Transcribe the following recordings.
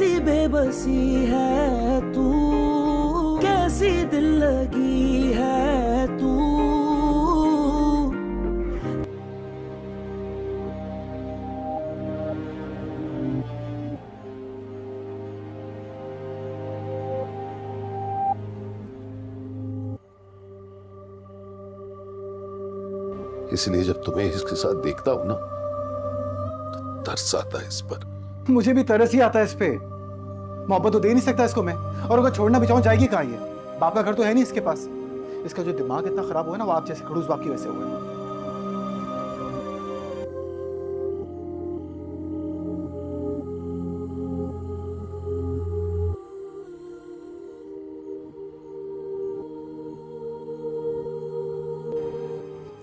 कैसी बेबसी है तू, कैसी दिल लगी है तू। इसलिए जब तुम्हें इसके साथ देखता हूं ना तो तरस आता है इस पर। मुझे भी तरस ही आता है इस पे। मोहब्बत तो दे नहीं सकता इसको मैं, और अगर छोड़ना भी चाहूं जाएगी कहाँ ये? बाप का घर तो है नहीं इसके पास। इसका जो दिमाग इतना खराब हुआ है ना, वो आप जैसे खड़ूस बाप की वजह से हुआ है।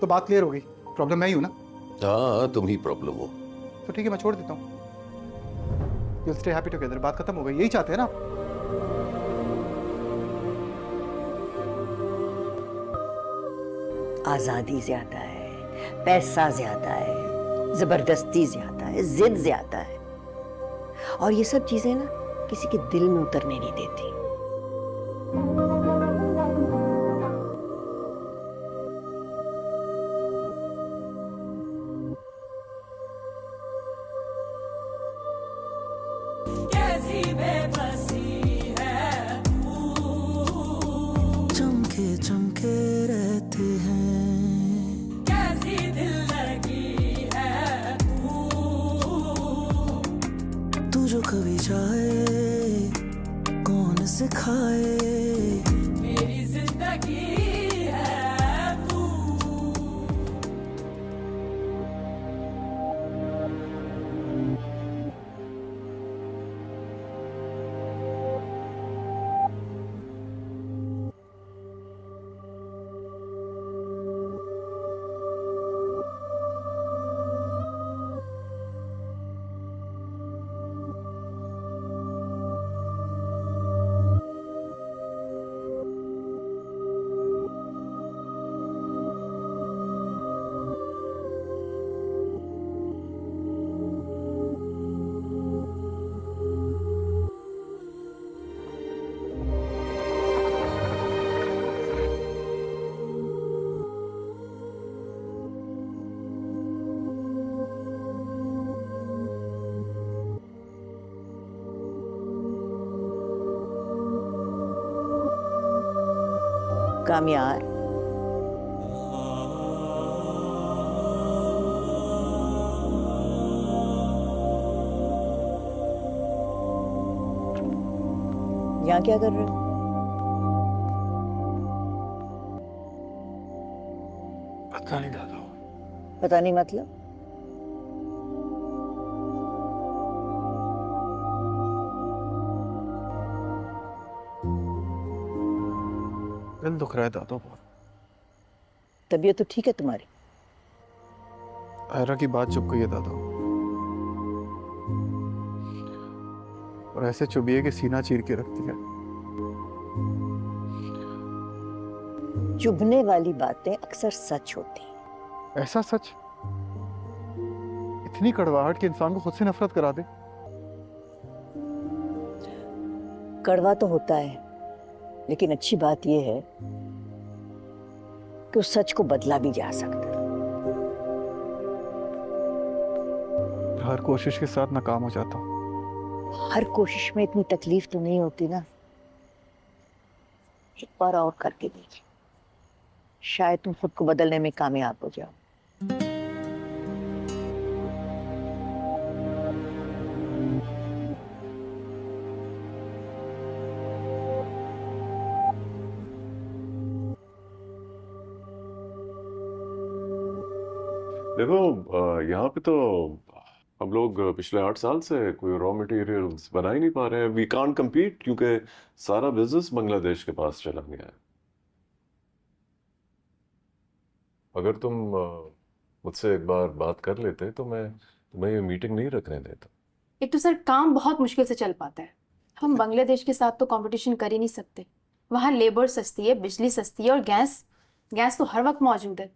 तो बात क्लियर होगी, प्रॉब्लम मैं ही हूं ना? हाँ तुम ही प्रॉब्लम हो। तो ठीक है, मैं छोड़ देता हूँ। You'll stay happy together, बात खत्म हो गई, यही चाहते हैं ना आप? आजादी ज्यादा है, पैसा ज्यादा है, जबरदस्ती ज्यादा है, जिद ज्यादा है, और ये सब चीजें ना किसी के दिल में उतरने नहीं देती। चमके चमके रहते हैं, कैसी दिल लगी है तू जो कभी जाए कौन सिखाए मेरी जिंदगी है तू। कामयार, यहाँ क्या कर रहे हो? पता नहीं दादा। पता नहीं मतलब? दिल दुख रहा है दादा बहुत। तबीयत तो ठीक है तुम्हारी? आयरा की बात चुप गई है दादा, और ऐसे चुभिए कि सीना चीर के रखती है। चुभने वाली बातें अक्सर सच होती हैं। ऐसा सच? इतनी कड़वाहट कि इंसान को खुद से नफरत करा दे। कड़वा तो होता है, लेकिन अच्छी बात यह है कि उस सच को बदला भी जा सकता है। हर कोशिश के साथ नाकाम हो जाता हूँ। हर कोशिश में इतनी तकलीफ तो नहीं होती ना। एक बार और करके देखिए, शायद तुम खुद को बदलने में कामयाब हो जाओ। देखो यहाँ पे तो हम लोग पिछले 8 साल से कोई रॉ मटेरियल्स बना ही नहीं पा रहे हैं। वी कांट कम्पीट क्योंकि सारा बिजनेस बांग्लादेश के पास चला गया है। अगर तुम मुझसे एक बार बात कर लेते तो मैं तुम्हें ये मीटिंग नहीं रखने देता। एक तो सर काम बहुत मुश्किल से चल पाता है। हम बांग्लादेश के साथ तो कंपटीशन कर ही नहीं सकते। वहाँ लेबर सस्ती है, बिजली सस्ती है, और गैस तो हर वक्त मौजूद है।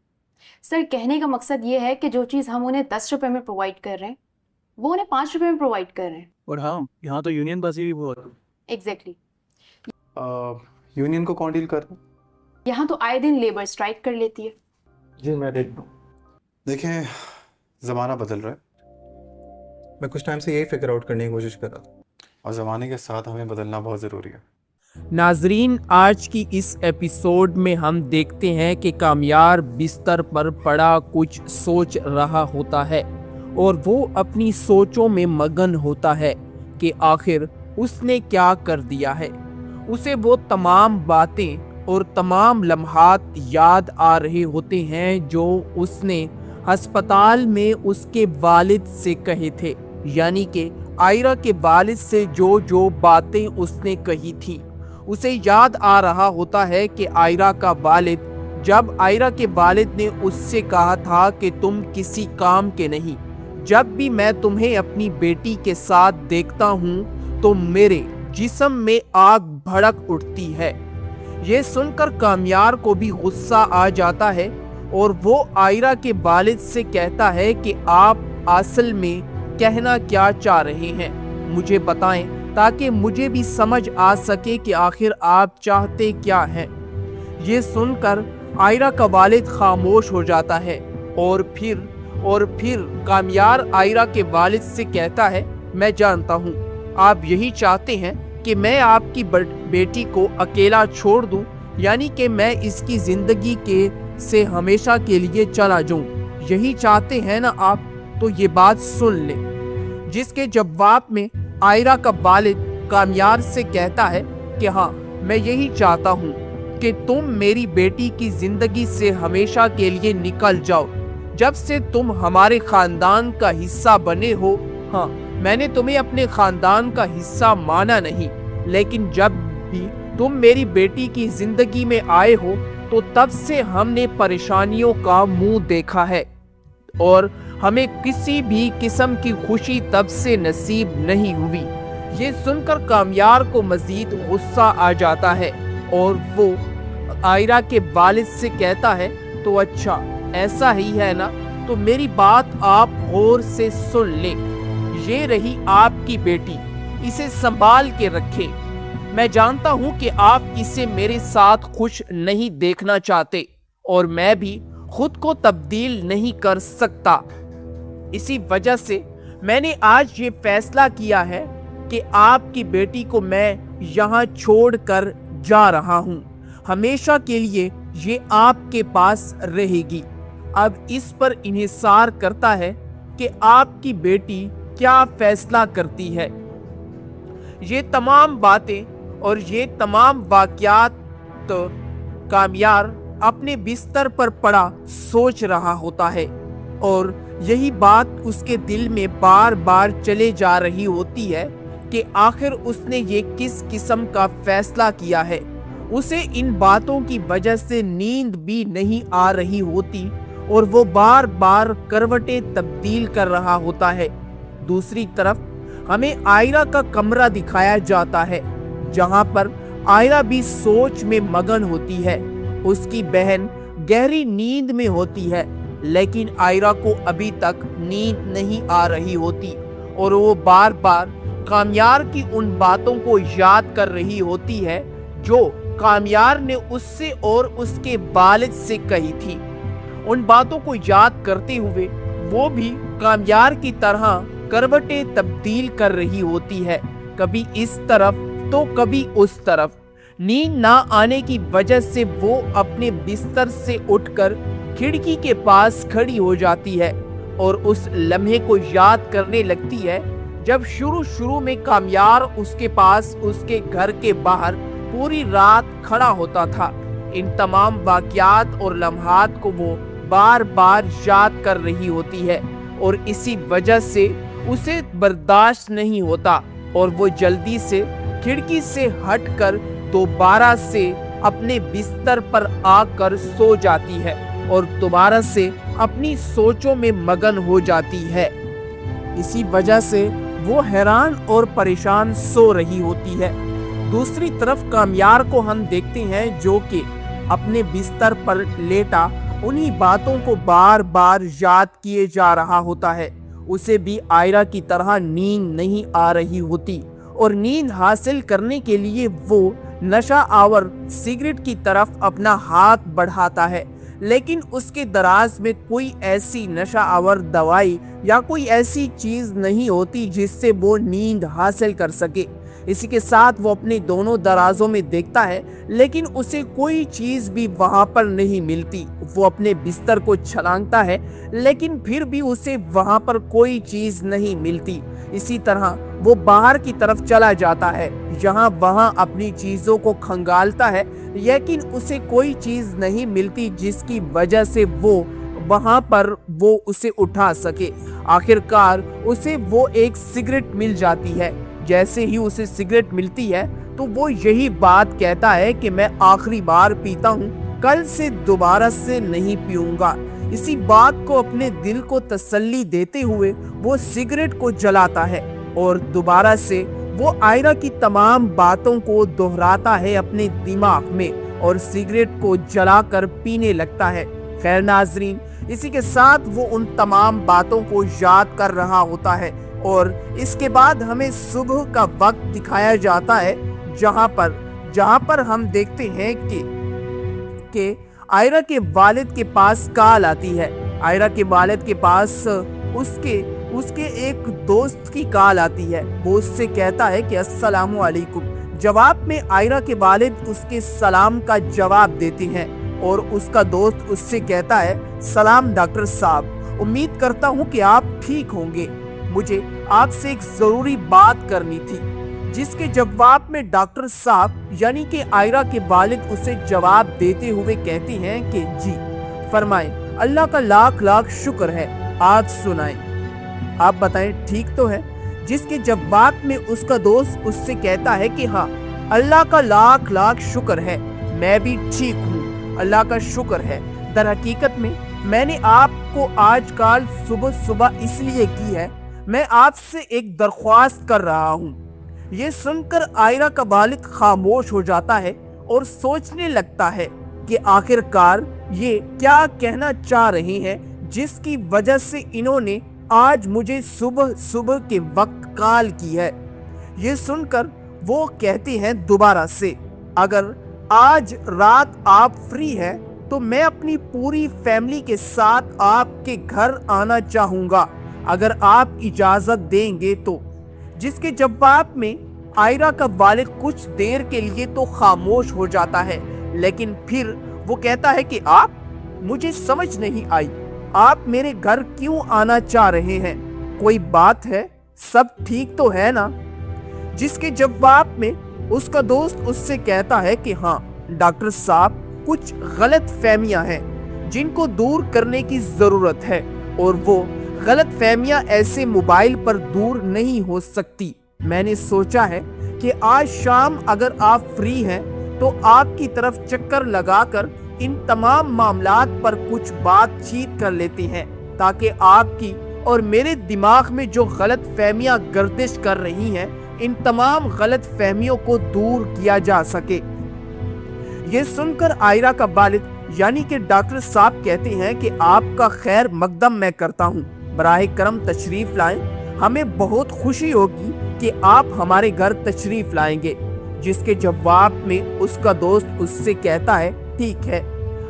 सर कहने का मकसद ये है कि जो चीज़ हम उन्हें 10 रुपए में प्रोवाइड कर रहे हैं वो उन्हें 5 रुपए में प्रोवाइड कर रहे हैं। और हाँ, यहाँ तो यूनियन बाजी भी बहुत। एग्जैक्टली। यूनियन को कौन डील कर रहा है? यहाँ तो आए दिन लेबर स्ट्राइक कर लेती है। जी मैं देखता हूँ। देखें, ज़माना बदल रहा है। मैं कुछ टाइम से यही फिगर आउट करने की कोशिश कर रहा था, और ज़माने के साथ हमें बदलना बहुत ज़रूरी है। नाजरीन, आज की इस एपिसोड में हम देखते हैं कि कामयार बिस्तर पर पड़ा कुछ सोच रहा होता है और वो अपनी सोचों में मगन होता है कि आखिर उसने क्या कर दिया है। उसे वो तमाम बातें और तमाम लम्हात याद आ रहे होते हैं जो उसने अस्पताल में उसके वालिद से कहे थे, यानी कि आयरा के वालिद से जो बातें उसने कही थी। उसे याद आ रहा होता है कि आयरा का वालिद, जब आयरा के वालिद ने उससे कहा था कि तुम किसी काम के नहीं, जब भी मैं तुम्हें अपनी बेटी के साथ देखता हूँ तो मेरे जिस्म में आग भड़क उठती है। ये सुनकर कामयार को भी गुस्सा आ जाता है और वो आयरा के वालिद से कहता है कि आप असल में कहना क्या चाह रहे हैं, मुझे बताएं ताकि मुझे भी समझ आ सके कि आखिर आप चाहते क्या हैं। ये सुनकर आयरा का वालिद खामोश हो जाता है और फिर कामयार आयरा के वालिद से कहता है, मैं जानता हूँ आप यही चाहते हैं कि मैं आपकी बेटी को अकेला छोड़ दूं, यानी कि मैं इसकी जिंदगी से हमेशा के लिए चला जाऊं। यही चाहते हैं ना आप? तो ये बात सुन ले। जिसके जवाब में आयरा का वालिद कामयार से कहता है कि हाँ, मैं यही चाहता हूँ कि तुम मेरी बेटी की जिंदगी से हमेशा के लिए निकल जाओ। जब से तुम हमारे खानदान का हिस्सा बने हो, हाँ, मैंने तुम्हें अपने खानदान का हिस्सा माना नहीं, लेकिन जब भी तुम मेरी बेटी की जिंदगी में आए हो तो तब से हमने परेशानियों का मुंह देखा है और हमें किसी भी किस्म की खुशी तब से नसीब नहीं हुई। ये सुनकर कामयार को मजीद गुस्सा आ जाता है और वो आयरा के वालिद से कहता है, तो अच्छा ऐसा ही है ना, तो मेरी बात आप गौर से सुन ले। ये रही आपकी बेटी, इसे संभाल के रखें। मैं जानता हूँ कि आप इसे मेरे साथ खुश नहीं देखना चाहते और मैं भी खुद को तब्दील नहीं कर सकता। इसी वजह से मैंने आज ये फैसला किया है कि आपकी बेटी को मैं यहाँ छोड़कर जा रहा हूँ। हमेशा के लिए ये आपके पास रहेगी। अब इस पर इन्हिसार करता है कि आपकी बेटी क्या फैसला करती है। ये तमाम बातें और ये तमाम वाक़यात तो कामयार अपने बिस्तर पर पड़ा सोच रहा होता है और यही बात उसके दिल में बार बार चले जा रही होती है कि आखिर उसने ये किस किस्म का फैसला किया है। उसे इन बातों की वजह से नींद भी नहीं आ रही होती और वो बार बार करवटें तब्दील कर रहा होता है। दूसरी तरफ हमें आयरा का कमरा दिखाया जाता है जहां पर आयरा भी सोच में मगन होती है। उसकी बहन गहरी नींद में होती है, लेकिन आयरा को अभी तक नींद नहीं आ रही होती और वो बार बार कामयार की उन बातों को याद कर रही होती है जो कामयार ने उससे और उसके वालिद से कही थी। उन बातों को याद करते हुए वो भी कामयार की तरह करवटें तब्दील कर रही होती है, कभी इस तरफ तो कभी उस तरफ। नींद ना आने की वजह से वो अपने बिस्तर से उठकर खिड़की के पास खड़ी हो जाती है और उस लम्हे को याद करने लगती है जब शुरू में कामयार उसके पास उसके घर के बाहर पूरी रात खड़ा होता था। इन तमाम वाक़यात और लम्हात को वो बार बार याद कर रही होती है और इसी वजह से उसे बर्दाश्त नहीं होता और वो जल्दी से खिड़की से हटकर दोबारा से अपने बिस्तर पर आकर सो जाती है और दोबारा से अपनी सोचों में मगन हो जाती है। इसी वजह से वो हैरान और परेशान सो रही होती है। दूसरी तरफ कामयार को हम देखते हैं जो कि अपने बिस्तर पर लेटा उन्हीं बातों को बार बार याद किए जा रहा होता है। उसे भी आयरा की तरह नींद नहीं आ रही होती और नींद हासिल करने के लिए वो नशा आवर सिगरेट की तरफ अपना हाथ बढ़ाता है, लेकिन उसके दराज में कोई ऐसी नशा आवर दवाई या कोई ऐसी चीज नहीं होती जिससे वो नींद हासिल कर सके। इसी के साथ वो अपने दोनों दराजों में देखता है, लेकिन उसे कोई चीज भी वहां पर नहीं मिलती। वो अपने बिस्तर को छलांगता है, लेकिन फिर भी उसे वहां पर कोई चीज नहीं मिलती। इसी तरह वो बाहर की तरफ चला जाता है, जहां वहां अपनी चीजों को खंगालता है, लेकिन उसे कोई चीज नहीं मिलती जिसकी वजह से वो वहां पर वो उसे उठा सके। आखिरकार उसे वो एक सिगरेट मिल जाती है। जैसे ही उसे सिगरेट मिलती है तो वो यही बात कहता है कि मैं आखिरी बार पीता हूँ, कल से दोबारा से नहीं पीऊंगा। इसी बात को अपने दिल को तसल्ली देते हुए वो सिगरेट को जलाता है और दोबारा से वो आयरा की तमाम बातों को दोहराता है अपने दिमाग में और सिगरेट को जलाकर पीने लगता है। खैर नाजरीन, इसी के साथ वो उन तमाम बातों को याद कर रहा होता है और इसके बाद हमें सुबह का वक्त दिखाया जाता है, जहां पर हम देखते हैं कि आयरा के वालिद के पास कॉल आती है। आयरा के वालिद के पास उसके एक दोस्त की कॉल आती है। वो उससे कहता है कि अस्सलामु अलैकुम। जवाब में आयरा के वालिद उसके सलाम का जवाब देते हैं और उसका दोस्त उससे कहता है, सलाम डॉक्टर साहब, उम्मीद करता हूँ कि आप ठीक होंगे। मुझे आपसे एक जरूरी बात करनी थी। जिसके जवाब में डॉक्टर साहब यानी कि आयरा के वालिद उसे जवाब देते हुए कहते हैं कि जी फरमाएं, अल्लाह का लाख लाख शुक्र है, आप सुनाएं, आप बताएं ठीक तो है। जिसके जवाब में उसका दोस्त उससे कहता है कि हाँ, अल्लाह का लाख लाख शुक्र है, मैं भी ठीक हूँ, अल्लाह का शुक्र है। दर हकीकत में मैंने आपको आज कल सुबह सुबह इसलिए की है, मैं आपसे एक दरख्वास्त कर रहा हूँ। ये सुनकर आयरा का वालिद खामोश हो जाता है और सोचने लगता है कि आखिरकार ये क्या कहना चाह रहे हैं, जिसकी वजह से इन्होंने आज मुझे सुबह सुबह के वक्त कॉल की है। ये सुनकर वो कहते हैं दोबारा से, अगर आज रात आप फ्री हैं तो मैं अपनी पूरी फैमिली के साथ आपके घर आना चाहूंगा, अगर आप इजाजत देंगे तो। जिसके जवाब में आयरा का वालिद कुछ देर के लिए तो खामोश हो जाता है, लेकिन फिर वो कहता है कि आप, मुझे समझ नहीं आई, आप मेरे घर क्यों आना चाह रहे हैं, कोई बात है, सब ठीक तो है ना। जिसके जवाब में उसका दोस्त उससे कहता है कि हाँ डॉक्टर साहब, कुछ गलत फहमियां हैं जिनको दूर करने की जरूरत है और वो गलत फहमियां ऐसे मोबाइल पर दूर नहीं हो सकती। मैंने सोचा है कि आज शाम अगर आप फ्री हैं तो आपकी तरफ चक्कर लगाकर इन तमाम मामलात पर कुछ बातचीत कर लेते हैं, ताकि आपकी और मेरे दिमाग में जो गलत फहमियां गर्दिश कर रही हैं, इन तमाम गलत फहमियों को दूर किया जा सके। ये सुनकर आयरा का वालिद यानी कि डॉक्टर साहब कहते हैं कि आपका खैर मकदम मैं करता हूँ, बराए करम तशरीफ लाएं, हमें बहुत खुशी होगी कि आप हमारे घर तशरीफ लाएंगे। जिसके जवाब में उसका दोस्त उससे कहता है, ठीक है,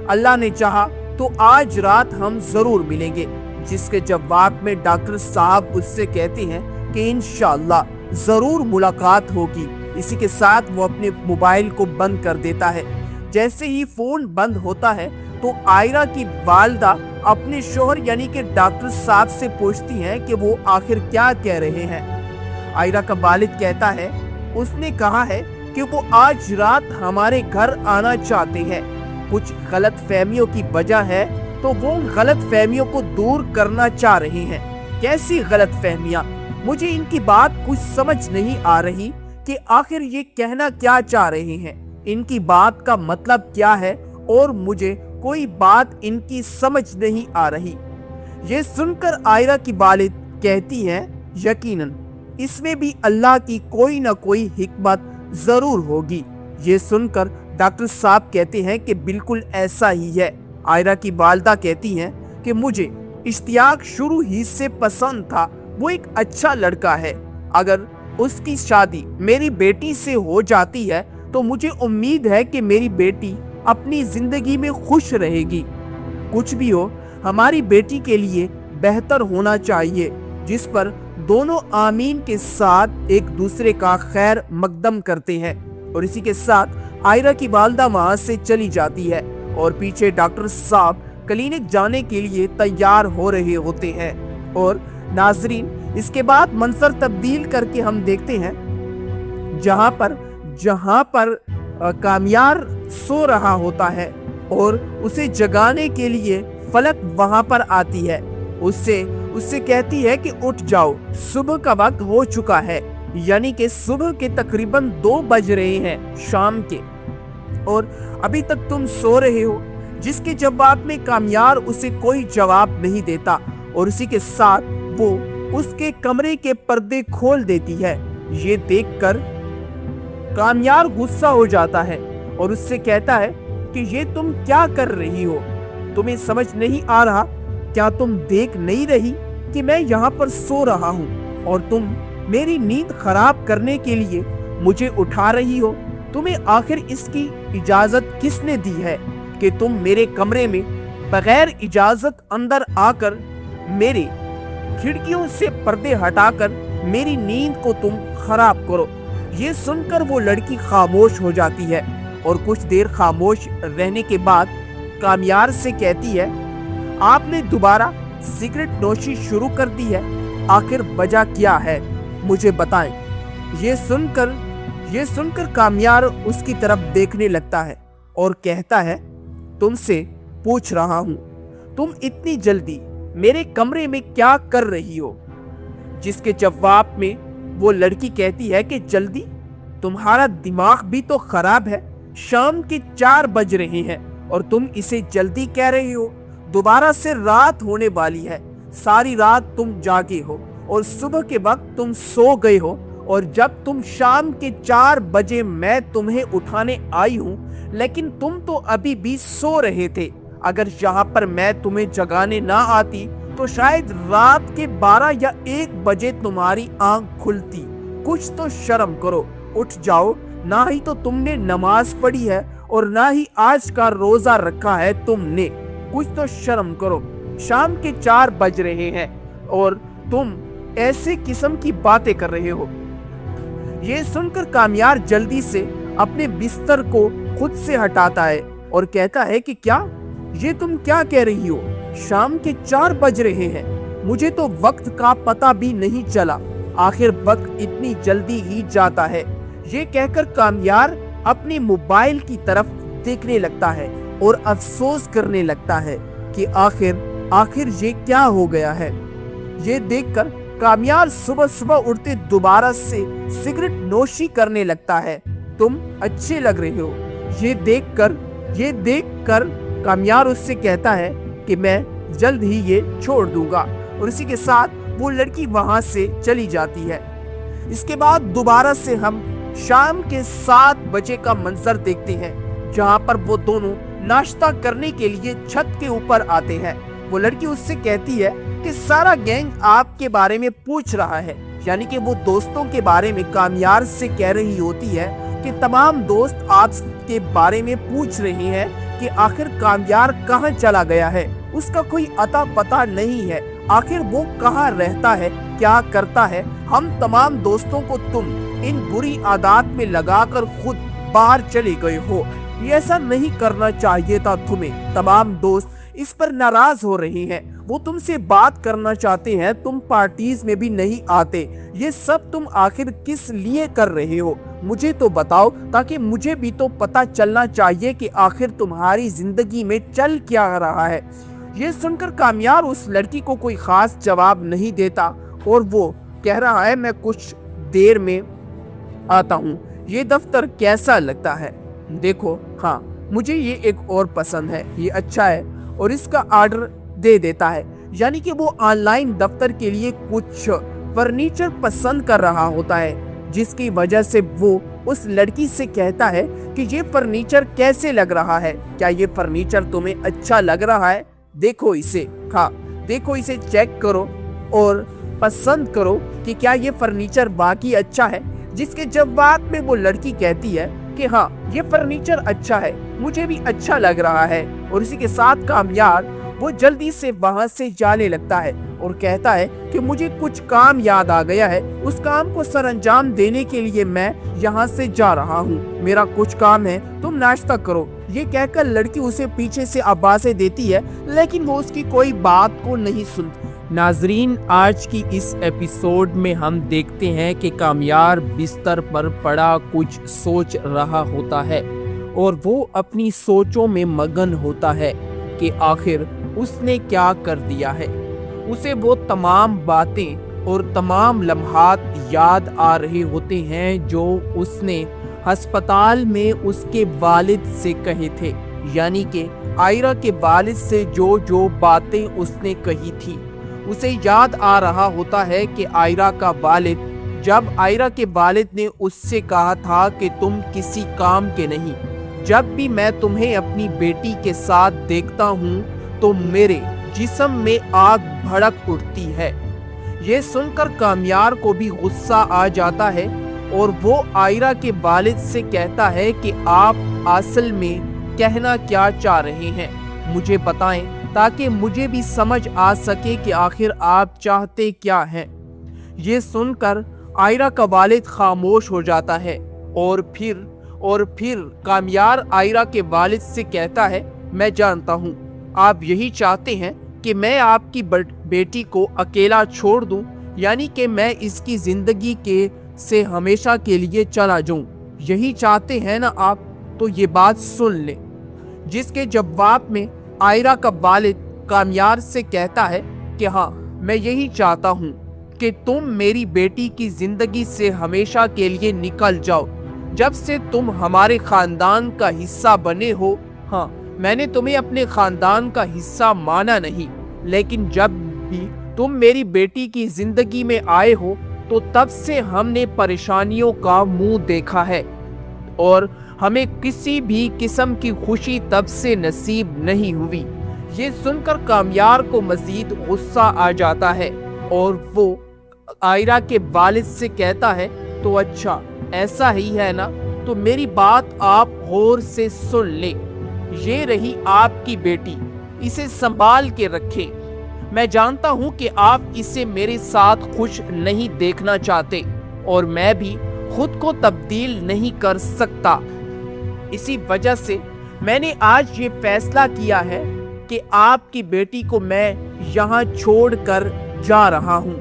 अल्लाह ने चाहा तो आज रात हम जरूर मिलेंगे। जिसके जवाब में डॉक्टर साहब उससे कहते हैं कि इंशाअल्लाह जरूर मुलाकात होगी। इसी के साथ वो अपने मोबाइल को बंद कर देता है। जैसे ही फोन बंद होता है तो आयरा की वालिदा अपने शोहर यानी कि डॉक्टर साहब से पूछती हैं कि वो आखिर क्या कह रहे हैं। आयरा का वालिद कहता है, उसने कहा है कि वो आज रात हमारे घर आना चाहते हैं, कुछ गलत फहमियों की वजह है तो वो गलत फहमियों को दूर करना चाह रहे हैं। कैसी गलत फहमियां, मुझे इनकी बात कुछ समझ नहीं आ रही कि आखिर ये कहना क्या चाह रहे हैं, इनकी बात का मतलब क्या है और मुझे कोई बात इनकी समझ नहीं आ रही। ये सुनकर आयरा की वालिद कहती हैं, यकीनन इसमें भी अल्लाह की कोई ना कोई हिकमत जरूर होगी। ये सुनकर डॉक्टर साहब कहते हैं कि बिल्कुल ऐसा ही है। आयरा की वालिदा कहती हैं कि मुझे इश्तियाक शुरू ही से पसंद था, वो एक अच्छा लड़का है। अगर उसकी शादी मेरी बेटी से हो जाती है तो मुझे उम्मीद है कि मेरी बेटी अपनी जिंदगी में खुश रहेगी। कुछ भी हो, हमारी बेटी के लिए बेहतर होना चाहिए, जिस पर दोनों आमीन के साथ एक दूसरे का खैर मकदम करते हैं। और इसी के साथ आयरा की वालदा वहां से चली जाती है और पीछे डॉक्टर साहब क्लिनिक जाने के लिए तैयार हो रहे होते हैं। और नाजरीन, इसके बाद मंजर तब्दील करके हम देखते हैं जहां पर कामयार सो रहा होता है और उसे जगाने के लिए फलक वहां पर आती है। उससे कहती है कि उठ जाओ, सुबह का वक्त हो चुका है। यानी कि सुबह के तकरीबन 2 बज रहे हैं शाम के, और अभी तक तुम सो रहे हो। जिसके जवाब में कामयार उसे कोई जवाब नहीं देता और उसी के साथ वो उसके कमरे के पर्दे खोल देती है। ये देखकर कामयार गुस्सा हो जाता है और उससे कहता है कि ये तुम क्या कर रही हो? तुम्हें समझ नहीं आ रहा? क्या तुम देख नहीं रही कि मैं यहाँ पर सो रहा हूँ और तुम मेरी नींद खराब करने के लिए मुझे उठा रही हो? तुम्हें आखिर इसकी इजाजत किसने दी है कि तुम मेरे कमरे में बगैर इजाजत अंदर आकर मेरे खिड़कियों से पर्दे हटाकर मेरी नींद को तुम खराब करो? ये सुनकर वो लड़की खामोश हो जाती है और कुछ देर खामोश रहने के बाद कामयार से कहती है, आपने दोबारा सिगरेट नोशी शुरू कर दी है, आखिर वजह क्या है, मुझे बताएं। ये सुनकर कामयार उसकी तरफ देखने लगता है और कहता है, तुमसे पूछ रहा हूं, तुम इतनी जल्दी मेरे कमरे में क्या कर रही हो? जिसके जवाब में वो लड़की कहती है कि जल्दी? तुम्हारा दिमाग भी तो खराब है। शाम के 4 बज रहे हैं और तुम इसे जल्दी कह रही हो। दोबारा से रात होने वाली है, सारी रात तुम जागे हो और सुबह के वक्त तुम सो गए हो। और जब तुम शाम के 4 बजे मैं तुम्हें उठाने आई हूँ, लेकिन तुम तो अभी भी सो रहे थे। अगर यहाँ पर मैं तुम्हें जगाने ना आती तो शायद रात के 12 या 1 बजे तुम्हारी आंख खुलती। कुछ तो शर्म करो, उठ जाओ। ना ही तो तुमने नमाज पढ़ी है और ना ही आज का रोजा रखा है तुमने। कुछ तो शर्म करो। शाम के 4 बज रहे हैं और तुम ऐसे किस्म की बातें कर रहे हो। ये सुनकर कामयार जल्दी से अपने बिस्तर को खुद से हटाता है और कहता है कि क्या ये तुम क्या कह रही हो? शाम के 4 बज रहे हैं, मुझे तो वक्त का पता भी नहीं चला। आखिर वक्त इतनी जल्दी ही जाता है। ये कहकर कामयार अपने मोबाइल की तरफ देखने लगता है और अफसोस करने लगता है कि आखिर ये क्या हो गया है। ये देखकर कामयार सुबह सुबह उठते दोबारा से सिगरेट नोशी करने लगता है। तुम अच्छे लग रहे हो। ये देखकर कामयार उससे कहता है कि मैं जल्द ही ये छोड़ दूंगा। और इसी के साथ वो लड़की वहां से चली जाती है। इसके बाद दोबारा से हम शाम के 7 बजे का मंजर देखते हैं, जहां पर वो दोनों नाश्ता करने के लिए छत के ऊपर आते हैं। वो लड़की उससे कहती है कि सारा गैंग आपके बारे में पूछ रहा है। यानी कि वो दोस्तों के बारे में कामयार से कह रही होती है कि तमाम दोस्त आपके बारे में पूछ रहे हैं कि आखिर कामयार कहाँ चला गया है। उसका कोई अता पता नहीं है। आखिर वो कहाँ रहता है, क्या करता है। हम तमाम दोस्तों को तुम इन बुरी आदत में लगाकर खुद बाहर चले गए हो। ये ऐसा नहीं करना चाहिए था तुम्हें। तमाम दोस्त इस पर नाराज हो रहे हैं। वो तुमसे बात करना चाहते हैं, तुम पार्टीज में भी नहीं आते। ये सब तुम आखिर किस लिए कर रहे हो, मुझे तो बताओ, ताकि मुझे भी तो पता चलना चाहिए कि आखिर तुम्हारी जिंदगी में चल क्या रहा है। ये सुनकर कामयार उस लड़की को कोई खास जवाब नहीं देता और वो कह रहा है, मैं कुछ देर में आता हूँ। ये दफ्तर कैसा लगता है? देखो, हाँ मुझे ये एक और पसंद है, ये अच्छा है। और इसका ऑर्डर दे देता है। यानी कि वो ऑनलाइन दफ्तर के लिए कुछ फर्नीचर पसंद कर रहा होता है, जिसकी वजह से वो उस लड़की से कहता है कि ये फर्नीचर कैसे लग रहा है, क्या ये फर्नीचर तुम्हें अच्छा लग रहा है? देखो इसे, हाँ देखो इसे चेक करो और पसंद करो कि क्या ये फर्नीचर वाकई अच्छा है। जिसके जवाब में वो लड़की कहती है कि हाँ, ये फर्नीचर अच्छा है, मुझे भी अच्छा लग रहा है। और इसी के साथ कामयार वो जल्दी से वहां से जाने लगता है और कहता है कि मुझे कुछ काम याद आ गया है, उस काम को सरअंजाम देने के लिए मैं यहाँ से जा रहा हूँ। मेरा कुछ काम है, तुम नाश्ता करो। ये कहकर लड़की उसे पीछे से आवाज़ें देती है, लेकिन वो उसकी कोई बात को नहीं सुनती। नाजरीन, आज की इस एपिसोड में हम देखते हैं कि कामयार बिस्तर पर पड़ा कुछ सोच रहा होता है और वो अपनी सोचों में मगन होता है कि आखिर उसने क्या कर दिया है। उसे वो तमाम बातें और तमाम लम्हात याद आ रहे होते हैं जो उसने अस्पताल में उसके वालिद से कहे थे, यानी कि आयरा के वालिद से जो बातें उसने कही थी। उसे याद आ रहा होता है कि आयरा का वालिद, जब आयरा के वालिद ने उससे कहा था कि तुम किसी काम के नहीं, जब भी मैं तुम्हें अपनी बेटी के साथ देखता हूँ तो मेरे जिस्म में आग भड़क उठती है। ये सुनकर कामयार को भी गुस्सा आ जाता है और वो आयरा के वालिद से कहता है कि आप असल में कहना क्या चाह रहे हैं, मुझे बताएं ताकि मुझे भी समझ आ सके कि आखिर आप चाहते क्या हैं। ये सुनकर आयरा का वालिद खामोश हो जाता है और फिर कामयार आयरा के वालिद से कहता है, मैं जानता हूँ आप यही चाहते हैं कि मैं आपकी बेटी को अकेला छोड़ दूं, यानी कि मैं इसकी जिंदगी से हमेशा के लिए चला जाऊं। यही चाहते हैं ना आप, तो ये बात सुन लें। जिसके जवाब में आयरा का वालिद कामयार से कहता है कि हाँ, मैं यही चाहता हूँ कि तुम मेरी बेटी की जिंदगी से हमेशा के लिए निकल जाओ। जब से तुम हमारे खानदान का हिस्सा बने हो, हाँ, मैंने तुम्हें अपने खानदान का हिस्सा माना नहीं, लेकिन जब भी तुम मेरी बेटी की जिंदगी में आए हो तो तब से हमने परेशानियों का मुंह देखा है और हमें किसी भी किस्म की खुशी तब से नसीब नहीं हुई। ये सुनकर कामयार को मजीद गुस्सा आ जाता है और वो आयरा के वालिद से कहता है, तो अच्छा ऐसा ही है ना, तो मेरी बात आप गौर से सुन ले। ये रही आपकी बेटी, इसे संभाल के रखें। मैं जानता हूँ कि आप इसे मेरे साथ खुश नहीं देखना चाहते और मैं भी खुद को तब्दील नहीं कर सकता। इसी वजह से मैंने आज ये फैसला किया है कि आपकी बेटी को मैं यहाँ छोड़कर जा रहा हूँ।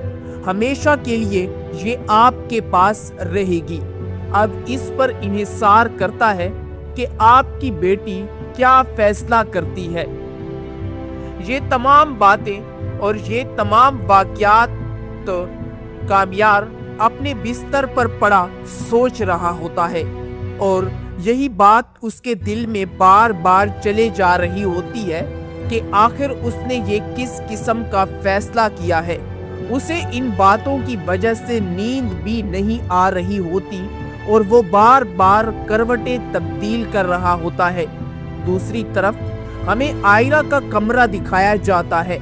हमेशा के लिए ये आपके पास रहेगी। अब इस पर इन्हिसार करता है कि आपकी बेटी क्या फैसला करती है। ये तमाम बातें और ये तमाम वाक़यात तो कामयार अपने बिस्तर पर पड़ा सोच रहा होता है और यही बात उसके दिल में बार बार चले जा रही होती है कि आखिर उसने ये किस किस्म का फैसला किया है। उसे इन बातों की वजह से नींद भी नहीं आ रही होती और वो बार बार करवटें तब्दील कर रहा होता है। दूसरी तरफ हमें आयरा का कमरा दिखाया जाता है,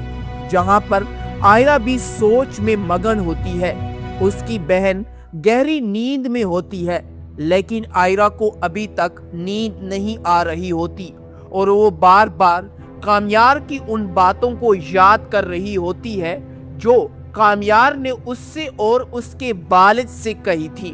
जहां पर आयरा भी सोच में मगन होती है। उसकी बहन गहरी नींद में होती है, लेकिन आयरा को अभी तक नींद नहीं आ रही होती और वो बार बार कामयार की उन बातों को याद कर रही होती है जो कामयार ने उससे और उसके वालिद से कही थी।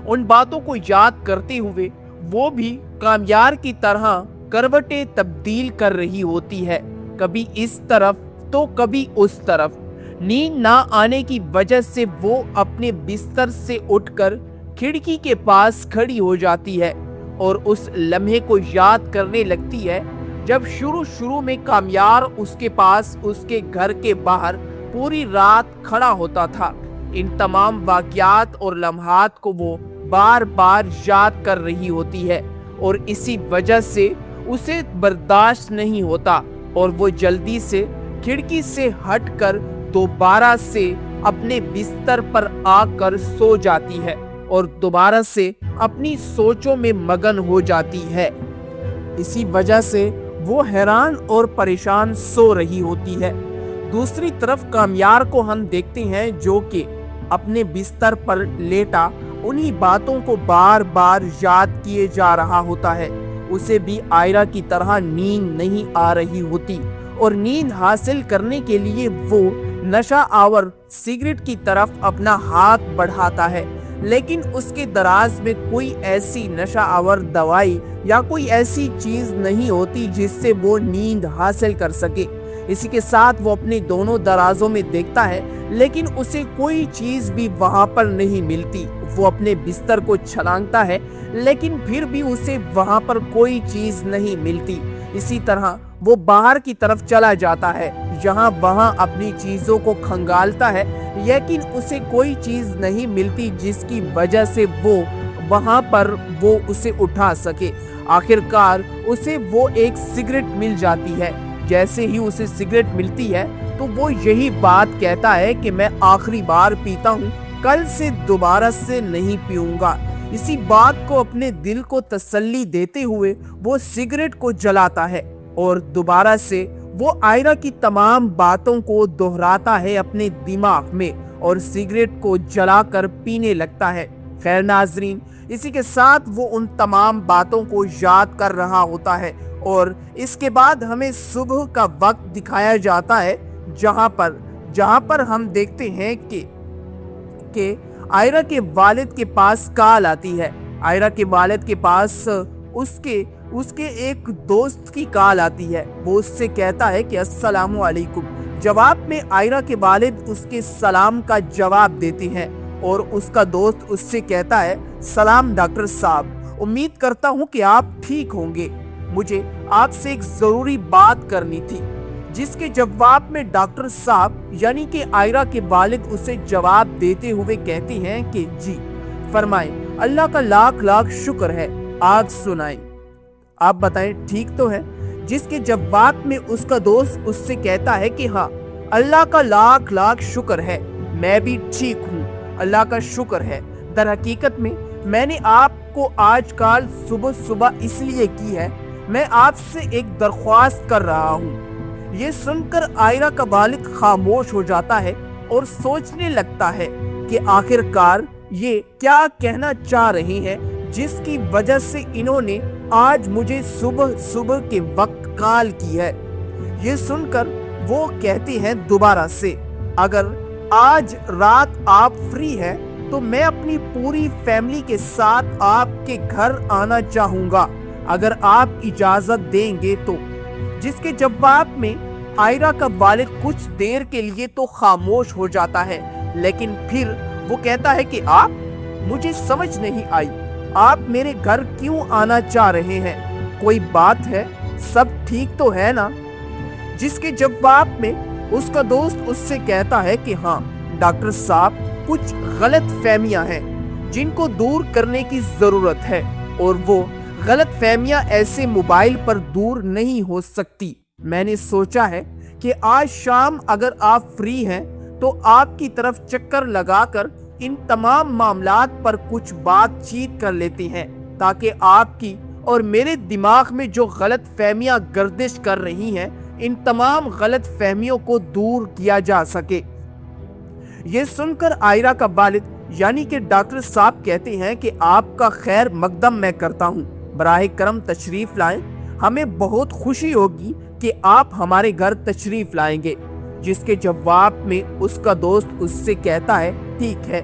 उन बातों को याद करते हुए वो भी कामयार की तरह करवटें तब्दील कर रही होती है, कभी इस तरफ तो कभी उस तरफ। नींद ना आने की वजह से वो अपने बिस्तर से उठकर खिड़की के पास खड़ी हो जाती है और उस लम्हे को याद करने लगती है जब शुरू में कामयार उसके पास उसके घर के बाहर पूरी रात खड़ा होता था। इन तमाम वाक़यात और लम्हात को वो बार बार याद कर रही होती है और इसी वजह से उसे बर्दाश्त नहीं होता और वो जल्दी से खिड़की से हटकर दोबारा से अपने बिस्तर पर आकर सो जाती है और दोबारा से अपनी सोचों में मगन हो जाती है। इसी वजह से वो हैरान और परेशान सो रही होती है। दूसरी तरफ कामयार को हम देखते हैं जो कि अपने बिस्तर पर लेटा उन्हीं बातों को बार बार याद किए जा रहा होता है। उसे भी आयरा की तरह नींद नहीं आ रही होती और नींद हासिल करने के लिए वो नशा आवर सिगरेट की तरफ अपना हाथ बढ़ाता है, लेकिन उसके दराज में कोई ऐसी नशा आवर दवाई या कोई ऐसी चीज नहीं होती जिससे वो नींद हासिल कर सके। इसी के साथ वो अपने दोनों दराजों में देखता है, लेकिन उसे कोई चीज भी वहां पर नहीं मिलती। वो अपने बिस्तर को छलांगता है, लेकिन फिर भी उसे वहां पर कोई चीज नहीं मिलती। इसी तरह वो बाहर की तरफ चला जाता है, यहाँ वहाँ अपनी चीजों को खंगालता है, लेकिन उसे कोई चीज नहीं मिलती जिसकी वजह से वो वहाँ पर वो उसे उठा सके। आखिरकार उसे वो एक सिगरेट मिल जाती है। जैसे ही उसे सिगरेट मिलती है तो वो यही बात कहता है कि मैं आखिरी बार पीता हूँ, कल से दोबारा से नहीं पीऊंगा। इसी बात को अपने दिल को तसल्ली देते हुए वो सिगरेट को जलाता है और दोबारा से वो आयरा की तमाम बातों को दोहराता है अपने दिमाग में और सिगरेट को जलाकर पीने लगता है। खैर नाजरीन, इसी के साथ वो उन तमाम बातों को याद कर रहा होता है और इसके बाद हमें सुबह का वक्त दिखाया जाता है, जहां पर हम देखते हैं कि आयरा के वालिद के पास कॉल आती है। आयरा के वालिद के पास उसके एक दोस्त की कॉल आती है। वो उससे कहता है कि अस्सलामु अलैकुम। जवाब में आयरा के वालिद उसके सलाम का जवाब देते हैं और उसका दोस्त उससे कहता है, सलाम डॉक्टर साहब, उम्मीद करता हूँ कि आप ठीक होंगे। मुझे आपसे एक जरूरी बात करनी थी। जिसके जवाब में डॉक्टर साहब यानी कि आयरा के वालिद उसे जवाब देते हुए कहते हैं कि जी फरमाएं, अल्लाह का लाख लाख शुक्र है, आप सुनाएं, आप बताएं ठीक तो है। जिसके जवाब में उसका दोस्त उससे कहता है कि हाँ, अल्लाह का लाख लाख शुक्र है, मैं भी ठीक हूँ, अल्लाह का शुक्र है। दर हकीकत में मैंने आपको आज कल सुबह सुबह इसलिए की है, मैं आपसे एक दरख्वास्त कर रहा हूँ। ये सुनकर आयरा का वालिद खामोश हो जाता है और सोचने लगता है कि आखिरकार ये क्या कहना चाह रहे हैं, जिसकी वजह से इन्होंने आज मुझे सुबह सुबह के वक्त कॉल की है। ये सुनकर वो कहते हैं दोबारा से, अगर आज रात आप फ्री है तो मैं अपनी पूरी फैमिली के साथ आपके घर आना चाहूंगा, अगर आप इजाजत देंगे तो। जिसके जवाब में आयरा का वालिद कुछ देर के लिए तो खामोश हो जाता है, लेकिन फिर वो कहता है कि आप, मुझे समझ नहीं आई, आप मेरे घर क्यों आना चाह रहे हैं, कोई बात है, सब ठीक तो है ना। जिसके जवाब में उसका दोस्त उससे कहता है कि हाँ डॉक्टर साहब, कुछ गलत फहमियां हैं जिनको दूर करने की जरूरत है और वो गलत फहमियां ऐसे मोबाइल पर दूर नहीं हो सकती। मैंने सोचा है कि आज शाम अगर आप फ्री हैं तो आपकी तरफ चक्कर लगाकर इन तमाम मामलात पर कुछ बातचीत कर लेते हैं, ताकि आपकी और मेरे दिमाग में जो गलत फहमियां गर्दिश कर रही हैं, इन तमाम गलत फहमियों को दूर किया जा सके। ये सुनकर आयरा का वालिद यानी कि डॉक्टर साहब कहते हैं कि आपका खैर मकदम मैं करता हूँ, बराह करम तशरीफ लाएं, हमें बहुत खुशी होगी कि आप हमारे घर तशरीफ लाएंगे। जिसके जवाब में उसका दोस्त उससे कहता है ठीक है,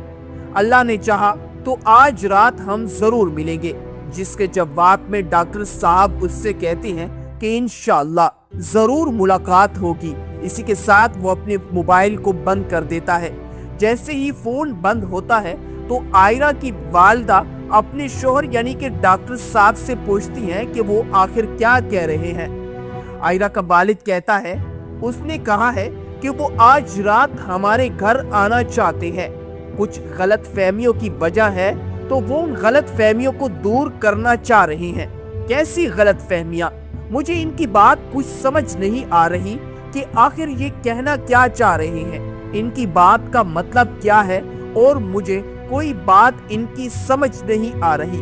अल्लाह ने चाहा तो आज रात हम जरूर मिलेंगे। जिसके जवाब में डॉक्टर साहब उससे कहते हैं कि इंशाअल्लाह जरूर मुलाकात होगी। इसी के साथ वो अपने मोबाइल को बंद कर देता है। जैसे ही फोन बंद होता है तो आयरा की वालिदा अपने शोहर यानी कि डॉक्टर साहब से पूछती हैं कि वो आखिर क्या कह रहे हैं। आयरा का वालिद कहता है, उसने कहा है कि वो आज रात हमारे घर आना चाहते हैं, कुछ गलत फहमियों की वजह है तो वो उन गलत फहमियों को दूर करना चाह रहे हैं। कैसी गलत फहमियां, मुझे इनकी बात कुछ समझ नहीं आ रही कि आखिर ये कहना क्या चाह रहे हैं, इनकी बात का मतलब क्या है और मुझे कोई बात इनकी समझ नहीं आ रही।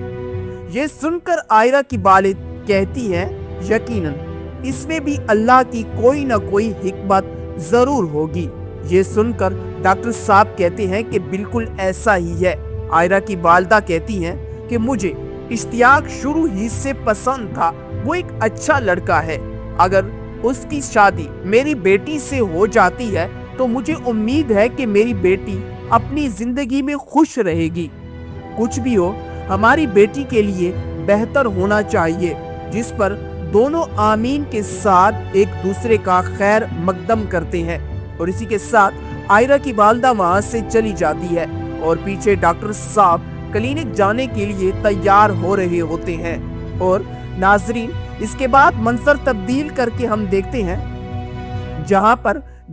ये सुनकर आयरा की वालिद कहती है, यकीनन इसमें भी अल्लाह की कोई ना कोई हिकमत जरूर होगी। ये सुनकर डॉक्टर साहब कहते हैं कि बिल्कुल ऐसा ही है। आयरा की वालिदा कहती हैं कि मुझे इश्तियाक शुरू ही से पसंद था, वो एक अच्छा लड़का है। अगर उसकी शादी मेरी बेटी से हो जाती है तो मुझे उम्मीद है कि मेरी बेटी अपनी जिंदगी में खुश रहेगी। कुछ भी हो, हमारी बेटी के लिए बेहतर होना चाहिए। जिस पर दोनों आमीन के साथ एक दूसरे का खैर मकदम करते हैं और इसी के साथ आयरा की वालिदा वहां से चली जाती है और पीछे डॉक्टर साहब क्लिनिक जाने के लिए तैयार हो रहे होते हैं। और नाजरीन, इसके बाद मंजर तब्दील करके हम देखते हैं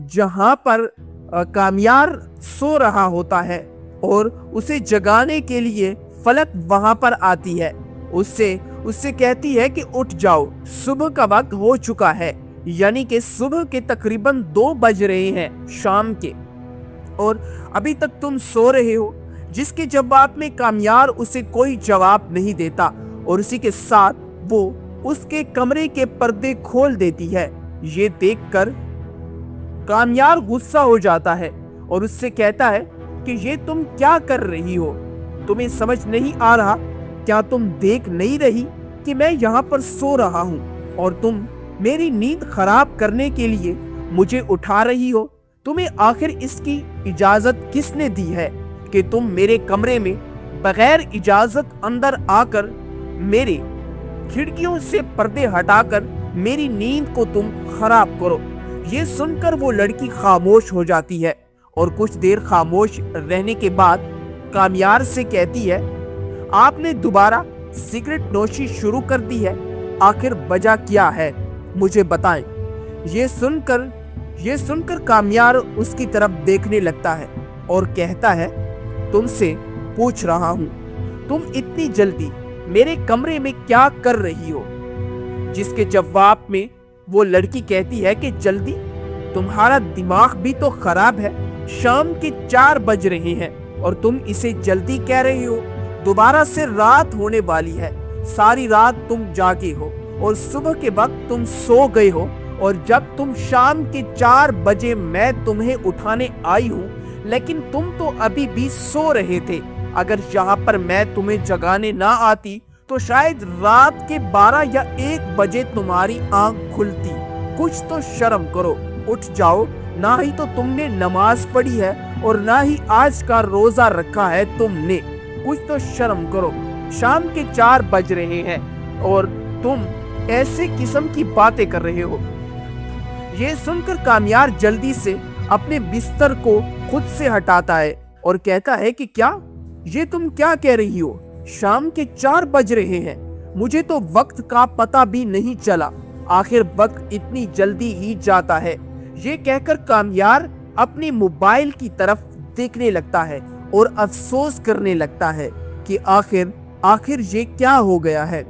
जहां पर कामयार सो रहा होता है और उसे जगाने के लिए फलक वहां पर आती है। उससे कहती है कि उठ जाओ, सुबह का वक्त हो चुका है। यानी कि सुबह के तकरीबन 2 बज रहे हैं शाम के, और अभी तक तुम सो रहे हो। जिसके जवाब में कामयार उसे कोई जवाब नहीं देता और उसी के साथ वो उसके कमरे के पर्दे खोल देती है। ये देखकर कामयार गुस्सा हो जाता है और उससे कहता है कि ये तुम क्या कर रही हो? तुम्हें समझ नहीं आ रहा? क्या तुम देख नहीं रही कि मैं यहाँ पर सो रहा हूँ और तुम मेरी नींद खराब करने के लिए मुझे उठा रही हो? तुम्हें आखिर इसकी इजाजत किसने दी है कि तुम मेरे कमरे में बगैर इजाजत अंदर आकर मेरे खिड़कियों से पर्दे हटाकर मेरी नींद को तुम खराब करो? ये सुनकर वो लड़की खामोश हो जाती है और कुछ देर खामोश रहने के बाद कामयार से कहती है, आपने दोबारा सिगरेट नोशी शुरू कर दी है, आखिर वजह क्या है, मुझे बताएं। ये सुनकर कामयार उसकी तरफ देखने लगता है और कहता है, तुमसे पूछ रहा हूं, तुम इतनी जल्दी मेरे कमरे में क्या कर रही हो? जिसके जवाब में वो लड़की कहती है कि जल्दी, तुम्हारा दिमाग भी तो खराब है। शाम के 4 बज रहे हैं और तुम इसे जल्दी कह रही हो। दोबारा से रात होने वाली है, सारी रात तुम जागे हो और सुबह के वक्त तुम सो गए हो, और जब तुम शाम के 4 बजे मैं तुम्हें उठाने आई हूँ, लेकिन तुम तो अभी भी सो रहे थे। अगर यहाँ पर मैं तुम्हें जगाने ना आती तो शायद रात के 12 या 1 बजे तुम्हारी आंख खुलती। कुछ तो शर्म करो, उठ जाओ। ना ही तो तुमने नमाज पढ़ी है और ना ही आज का रोजा रखा है तुमने। कुछ तो शर्म करो। शाम के 4 बज रहे हैं और तुम ऐसे किस्म की बातें कर रहे हो। ये सुनकर कामयार जल्दी से अपने बिस्तर को खुद से हटाता है और कहता है कि क्या, ये तुम क्या कह रही हो? शाम के 4 बज रहे हैं, मुझे तो वक्त का पता भी नहीं चला। आखिर वक्त इतनी जल्दी ही जाता है। ये कहकर कामयार अपने मोबाइल की तरफ देखने लगता है और अफसोस करने लगता है कि आखिर ये क्या हो गया है।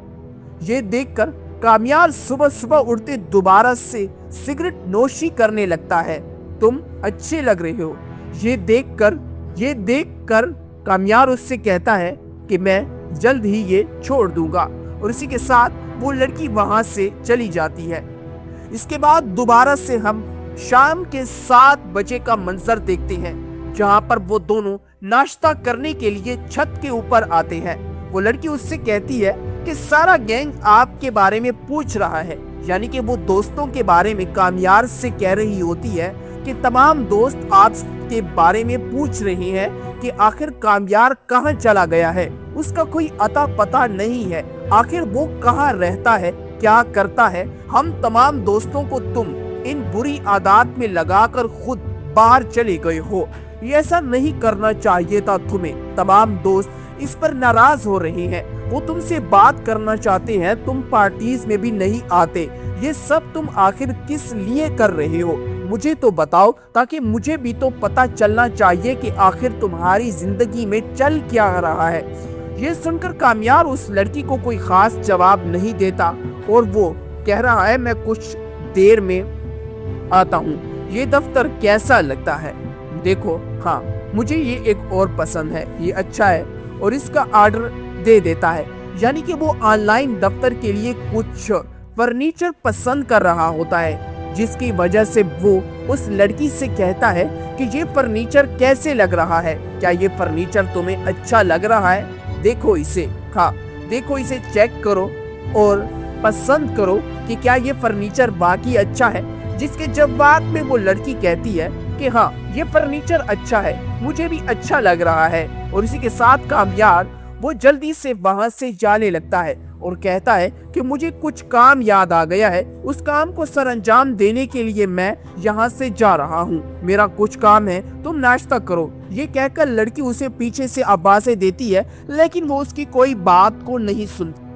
ये देखकर कामयार सुबह सुबह उठते दोबारा से सिगरेट नोशी करने लगता है। तुम अच्छे लग रहे हो। ये देखकर कामयार उससे कहता है कि मैं जल्द ही ये छोड़ दूंगा, और इसी के साथ वो लड़की वहां से चली जाती है। इसके बाद दोबारा से हम शाम के 7 बजे का मंजर देखते हैं, जहां पर वो दोनों नाश्ता करने के लिए छत के ऊपर आते हैं। वो लड़की उससे कहती है कि सारा गैंग आपके बारे में पूछ रहा है, यानी कि वो दोस्तों के बारे में कामयार से कह रही होती है कि तमाम दोस्त आपके बारे में पूछ रहे हैं कि आखिर कामयार कहाँ चला गया है, उसका कोई अता पता नहीं है, आखिर वो कहाँ रहता है, क्या करता है। हम तमाम दोस्तों को तुम इन बुरी आदत में लगाकर खुद बाहर चले गए हो। ये ऐसा नहीं करना चाहिए था तुम्हें। तमाम दोस्त इस पर नाराज हो रहे हैं, वो तुमसे बात करना चाहते हैं, तुम पार्टीज में भी नहीं आते। ये सब तुम आखिर किस लिए कर रहे हो, मुझे तो बताओ, ताकि मुझे भी तो पता चलना चाहिए कि आखिर तुम्हारी जिंदगी में चल क्या रहा है। ये सुनकर कामयार उस लड़की को कोई खास जवाब नहीं देता और वो कह रहा है, मैं कुछ देर में आता हूँ। ये दफ्तर कैसा लगता है? देखो, हाँ मुझे ये एक और पसंद है, ये अच्छा है, और इसका ऑर्डर दे देता है। यानी कि वो ऑनलाइन दफ्तर के लिए कुछ फर्नीचर पसंद कर रहा होता है। जिसकी वजह से वो उस लड़की से कहता है कि ये फर्नीचर कैसे लग रहा है, क्या ये फर्नीचर तुम्हें अच्छा लग रहा है? देखो इसे, हाँ देखो इसे, चेक करो और पसंद करो कि क्या ये फर्नीचर वाकई अच्छा है। जिसके जवाब में वो लड़की कहती है कि हाँ ये फर्नीचर अच्छा है, मुझे भी अच्छा लग रहा है। और इसी के साथ कामयार वो जल्दी से वहां से जाने लगता है और कहता है कि मुझे कुछ काम याद आ गया है, उस काम को सरअंजाम देने के लिए मैं यहाँ से जा रहा हूँ, मेरा कुछ काम है, तुम नाश्ता करो। ये कहकर लड़की उसे पीछे से आवाजें देती है, लेकिन वो उसकी कोई बात को नहीं सुनती।